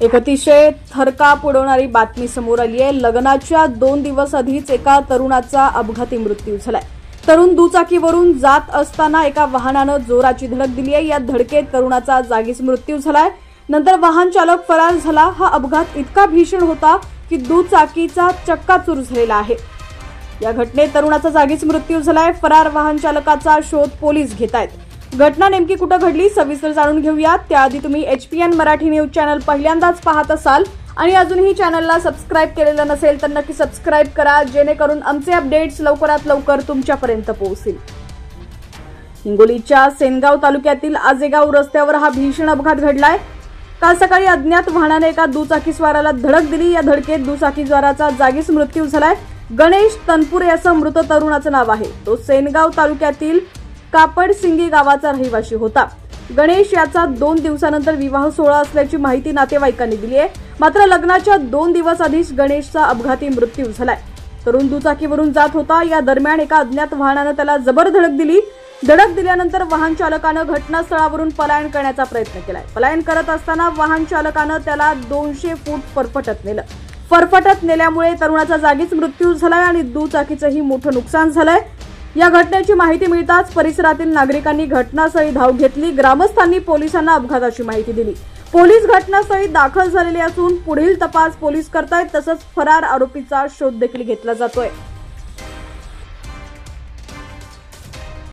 एक अतिशय थरकाप उडवणारी बातमी समोर आली आहे। लग्नाच्या 2 दिवस आधीच एका तरुणाचा अपघाती मृत्यू झालाय। तरुण दुचाकीवरून जात असताना एका वाहनानं जोराची धडक दिली आहे। या धडकेत तरुणाचा जागीच मृत्यू झालाय। नंतर वाहन चालक फरार झाला। हा अपघात इतका भीषण होता की दुचाकीचा चक्काचूर झालेला आहे। या घटनेत तरुणाचा जागीच मृत्यू झालाय। फरार वाहन चालकाचा शोध पोलीस घेत आहेत। घटना नेमकी कुठे घडली सविस्तर जाणून घेऊयात। त्याआधी तुम्ही HPN मराठी न्यूज चॅनल पहिल्यांदाच पाहत असाल आणि अजूनही चॅनलला सबस्क्राइब केलेलं नसेल तर नक्की सबस्क्राइब करा, जेणेकरून आमचे अपडेट्स लवकरात लवकर तुमच्यापर्यंत पोहोचतील। हिंगोलीच्या सेनगाव तालुक्यातील आजेगाव रस्त्यावर हा भीषण अपघात घडलाय। काल सकाळी अज्ञात वाहनाने एका दुचाकीस्वाराला धडक दिली। या धडकेत दुचाकीस्वाराचा जागीच मृत्यू झालाय। गणेश तनपुरे असं मृत तरुणाचं नाव आहे। तो सेनगाव तालुक्यातील कापडसिंगी गावाचा रहिवासी होता। गणेश याचा 2 दिवसानंतर विवाह सोहळा असल्याची माहिती नातेवाईकांनी दिली आहे। मात्र लग्नाच्या 2 दिवस आधीच गणेशचा अपघाती मृत्यू झालाय। तरुण दुचाकीवरून जात होता। या दरम्यान एका अज्ञात वाहनानं त्याला जबर धडक दिली। धडक दिल्यानंतर वाहन चालकानं घटनास्थळावरून पलायन करण्याचा प्रयत्न केलाय। पलायन करत असताना वाहन चालकानं त्याला 200 फूट फरफटत नेलं। फरफटत नेल्यामुळे तरुणाचा जागीच मृत्यू झालाय आणि दुचाकीचंही मोठं नुकसान झालंय। या घटनेची माहिती मिळताच परिसरातील नागरिकांनी घटनास्थळी धाव घेतली। ग्रामस्थांनी पोलिसांना अपघाताची माहिती दिली। पोलीस घटनास्थळी दाखल झालेले असून पुढील तपास पोलीस करतायत। तसंच फरार आरोपीचा शोध देखील घेतला जातोय।